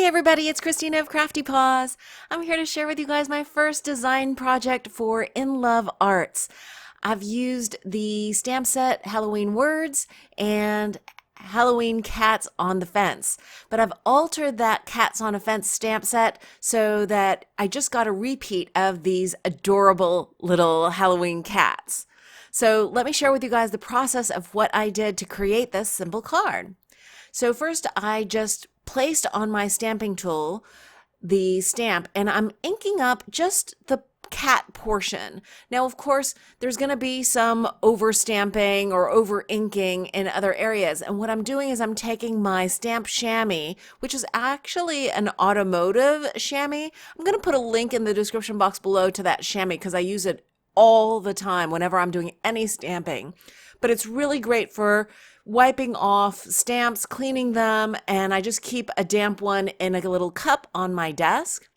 Everybody, it's Christina of CraftyPaws. I'm here to share with you guys my first design project for In Love Arts. I've used the stamp set Halloween Words and Halloween Cats on the Fence, but I've altered that Cats on a Fence stamp set so that I just got a repeat of these adorable little Halloween cats. So let me share with you guys the process of what I did to create this simple card. So first I just placed on my stamping tool the stamp and I'm inking up just the cat portion. Now, of course, there's going to be some over stamping or over inking in other areas. And what I'm doing is I'm taking my stamp chamois, which is actually an automotive chamois. I'm going to put a link in the description box below to that chamois because I use it all the time whenever I'm doing any stamping. But it's really great for wiping off stamps, cleaning them, and I just keep a damp one in a little cup on my desk.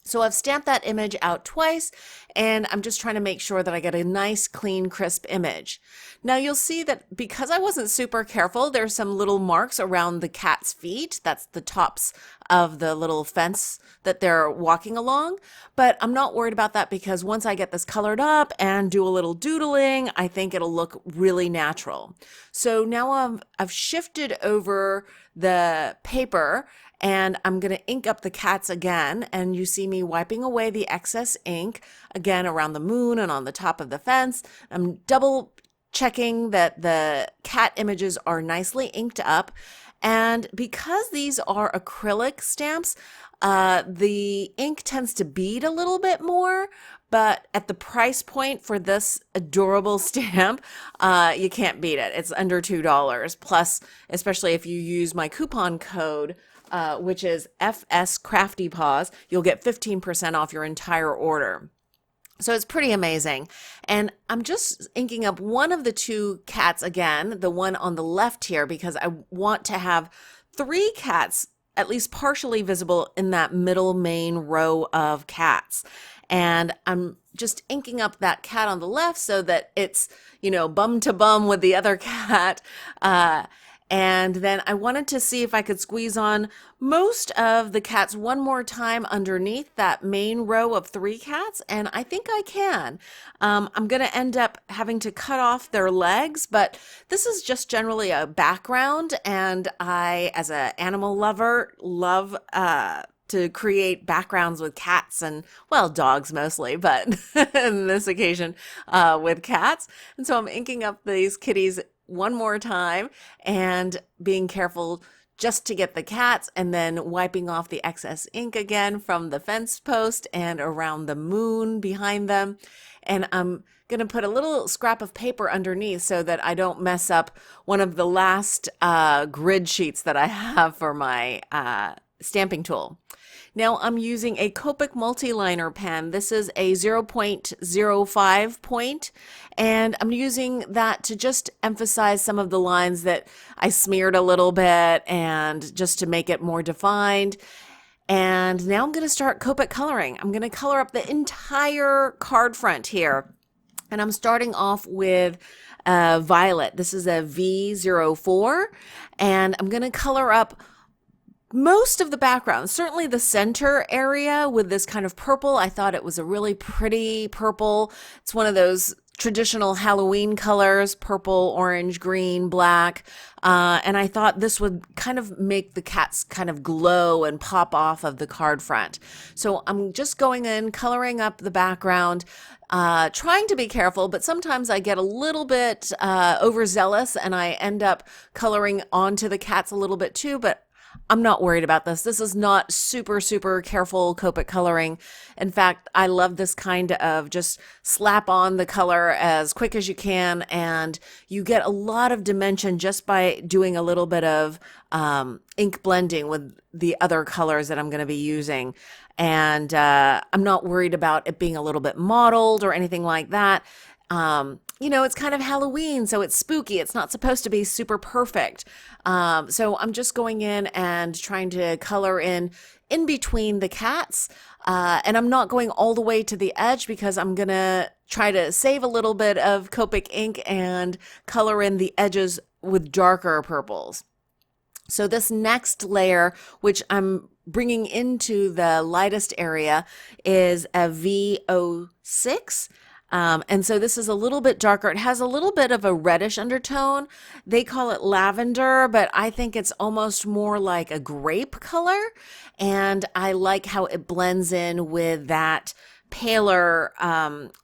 So I've stamped that image out twice, and I'm just trying to make sure that I get a nice, clean, crisp image. Now you'll see that because I wasn't super careful, there's some little marks around the cat's feet. That's the tops of the little fence that they're walking along. But I'm not worried about that because once I get this colored up and do a little doodling, I think it'll look really natural. So now I've shifted over the paper and I'm going to ink up the cats again, and you see me wiping away the excess ink again around the moon and on the top of the fence. I'm double checking that the cat images are nicely inked up, and because these are acrylic stamps, the ink tends to bead a little bit more, but at the price point for this adorable stamp, you can't beat it. It's under $2. Plus, especially if you use my coupon code, which is FS CraftyPaws, you'll get 15% off your entire order. So it's pretty amazing. And I'm just inking up one of the two cats again, the one on the left here, because I want to have three cats at least partially visible in that middle main row of cats. And I'm just inking up that cat on the left so that it's, bum to bum with the other cat. And then I wanted to see if I could squeeze on most of the cats one more time underneath that main row of three cats, and I think I can. I'm going to end up having to cut off their legs, but this is just generally a background, and I, as an animal lover, love to create backgrounds with cats and, well, dogs mostly, but in this occasion with cats. And so I'm inking up these kitties one more time and being careful just to get the cats and then wiping off the excess ink again from the fence post and around the moon behind them. And I'm going to put a little scrap of paper underneath so that I don't mess up one of the last grid sheets that I have for my stamping tool. Now I'm using a Copic multi-liner pen. This is a 0.05 point, and I'm using that to just emphasize some of the lines that I smeared a little bit and just to make it more defined. And now I'm going to start Copic coloring. I'm going to color up the entire card front here. And I'm starting off with violet. This is a V04, and I'm going to color up most of the background, certainly the center area with this kind of purple. I thought it was a really pretty purple. It's one of those traditional Halloween colors, purple, orange, green, black. And I thought this would kind of make the cats kind of glow and pop off of the card front. So I'm just going in, coloring up the background, trying to be careful, but sometimes I get a little bit overzealous and I end up coloring onto the cats a little bit too, but I'm not worried about this. This is not super, super careful Copic coloring. In fact, I love this kind of just slap on the color as quick as you can, and you get a lot of dimension just by doing a little bit of ink blending with the other colors that I'm going to be using. And I'm not worried about it being a little bit mottled or anything like that. It's kind of Halloween, so it's spooky. It's not supposed to be super perfect. So I'm just going in and trying to color in between the cats. And I'm not going all the way to the edge because I'm going to try to save a little bit of Copic ink and color in the edges with darker purples. So this next layer, which I'm bringing into the lightest area, is a VO6. And so this is a little bit darker. It has a little bit of a reddish undertone. They call it lavender, but I think it's almost more like a grape color. And I like how it blends in with that paler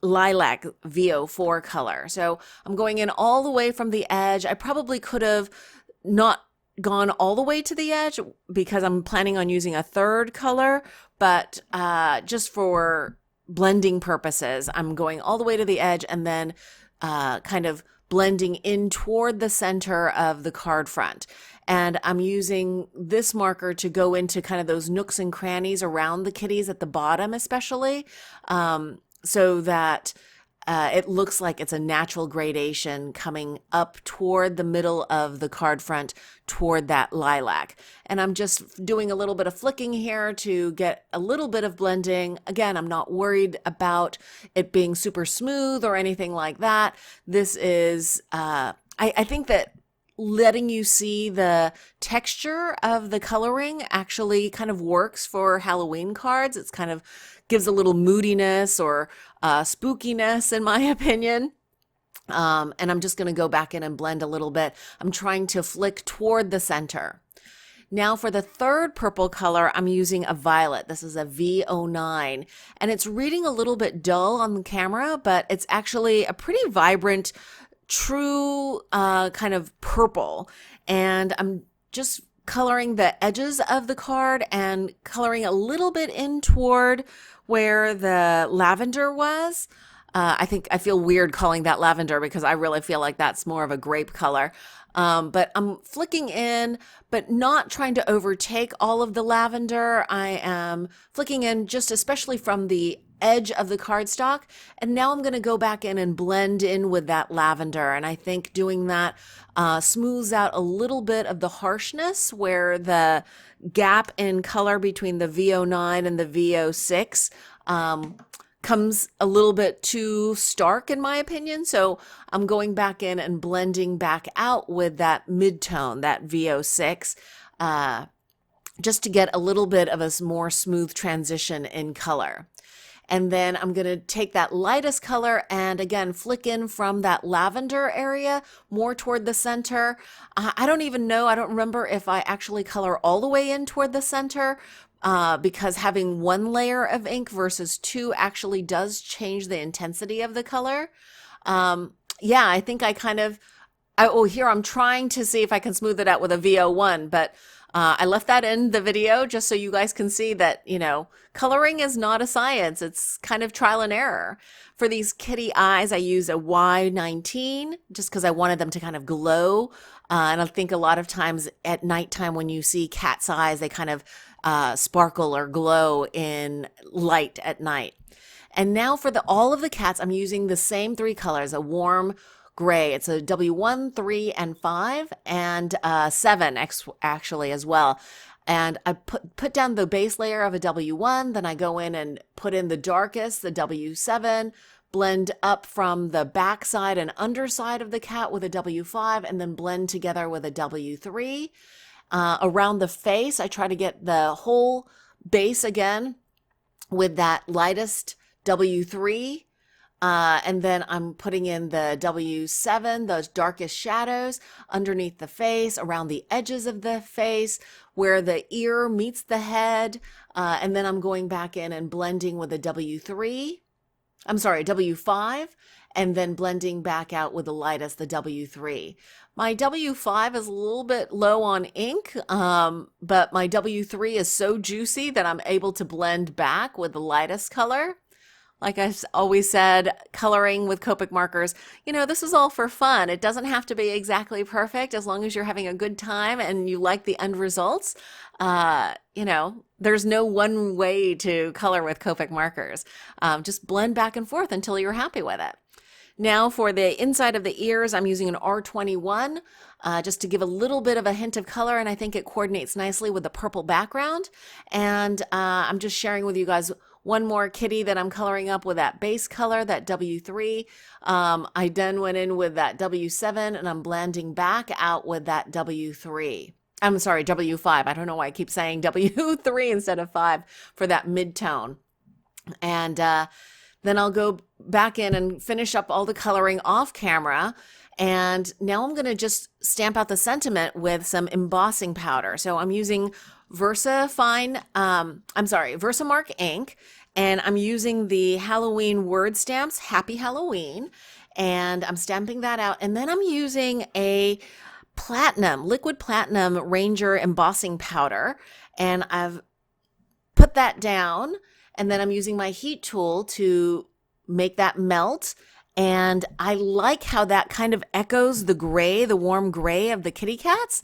lilac VO4 color. So I'm going in all the way from the edge. I probably could have not gone all the way to the edge because I'm planning on using a third color, but just for blending purposes, I'm going all the way to the edge and then kind of blending in toward the center of the card front. And I'm using this marker to go into kind of those nooks and crannies around the kitties at the bottom, especially, so that it looks like it's a natural gradation coming up toward the middle of the card front toward that lilac. And I'm just doing a little bit of flicking here to get a little bit of blending. Again, I'm not worried about it being super smooth or anything like that. This is, I think that letting you see the texture of the coloring actually kind of works for Halloween cards. It's kind of gives a little moodiness or spookiness, in my opinion. And I'm just going to go back in and blend a little bit. I'm trying to flick toward the center. Now for the third purple color, I'm using a violet. This is a VO9, and it's reading a little bit dull on the camera, but it's actually a pretty vibrant, true kind of purple. And I'm just coloring the edges of the card and coloring a little bit in toward where the lavender was. I feel weird calling that lavender because I really feel like that's more of a grape color. But I'm flicking in, but not trying to overtake all of the lavender. I am flicking in just especially from the edge of the cardstock. And now I'm going to go back in and blend in with that lavender. And I think doing that smooths out a little bit of the harshness where the gap in color between the VO9 and the VO6 comes a little bit too stark in my opinion. So I'm going back in and blending back out with that mid-tone, that VO6, just to get a little bit of a more smooth transition in color. And then I'm going to take that lightest color and again flick in from that lavender area more toward the center. I don't even know, I don't remember if I actually color all the way in toward the center, because having one layer of ink versus two actually does change the intensity of the color. Yeah, I think I kind of, here I'm trying to see if I can smooth it out with a VO1, but I left that in the video just so you guys can see that, you know, coloring is not a science. It's kind of trial and error. For these kitty eyes, I use a Y19 just because I wanted them to kind of glow. And I think a lot of times at nighttime when you see cat's eyes, they kind of sparkle or glow in light at night. And now for all of the cats, I'm using the same three colors, a warm gray. It's a W1, 3, and 5, and 7 actually as well. And I put down the base layer of a W1, then I go in and put in the darkest, the W7, blend up from the back side and underside of the cat with a W5, and then blend together with a W3. Around the face, I try to get the whole base again with that lightest W3. And then I'm putting in the W7, those darkest shadows underneath the face, around the edges of the face, where the ear meets the head. And then I'm going back in and blending with a W5, and then blending back out with the lightest, the W3. My W5 is a little bit low on ink, but my W3 is so juicy that I'm able to blend back with the lightest color. Like I've always said, coloring with Copic markers, you know, this is all for fun. It doesn't have to be exactly perfect as long as you're having a good time and you like the end results. You know, there's no one way to color with Copic markers. Just blend back and forth until you're happy with it. Now for the inside of the ears, I'm using an R21 just to give a little bit of a hint of color, and I think it coordinates nicely with the purple background. And I'm just sharing with you guys one more kitty that I'm coloring up with that base color, that W3. I then went in with that W7 and I'm blending back out with that W3. I'm sorry, W5. I don't know why I keep saying W3 instead of 5 for that mid-tone. And then I'll go back in and finish up all the coloring off camera. And now I'm going to just stamp out the sentiment with some embossing powder. So I'm using Versamark ink, and I'm using the Halloween word stamps, Happy Halloween, and I'm stamping that out. And then I'm using a liquid platinum Ranger embossing powder, and I've put that down, and then I'm using my heat tool to make that melt. And I like how that kind of echoes the gray, the warm gray of the kitty cats.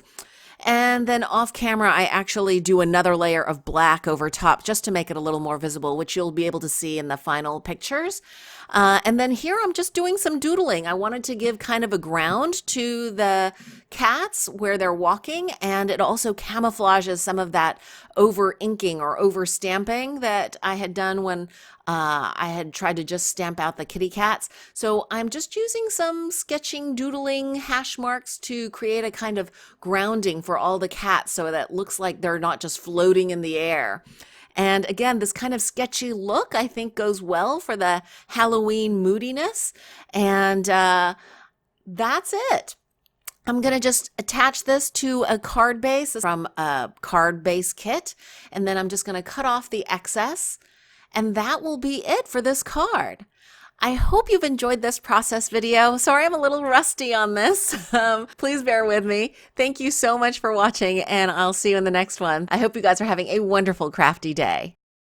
And then off camera, I actually do another layer of black over top just to make it a little more visible, which you'll be able to see in the final pictures. And then here I'm just doing some doodling. I wanted to give kind of a ground to the cats where they're walking, and it also camouflages some of that over inking or over stamping that I had done when I had tried to just stamp out the kitty cats. So I'm just using some sketching, doodling hash marks to create a kind of grounding for all the cats so that it looks like they're not just floating in the air. And again, this kind of sketchy look, I think, goes well for the Halloween moodiness. And that's it. I'm going to just attach this to a card base from a card base kit. And then I'm just going to cut off the excess. And that will be it for this card. I hope you've enjoyed this process video. Sorry, I'm a little rusty on this. Please bear with me. Thank you so much for watching, and I'll see you in the next one. I hope you guys are having a wonderful crafty day.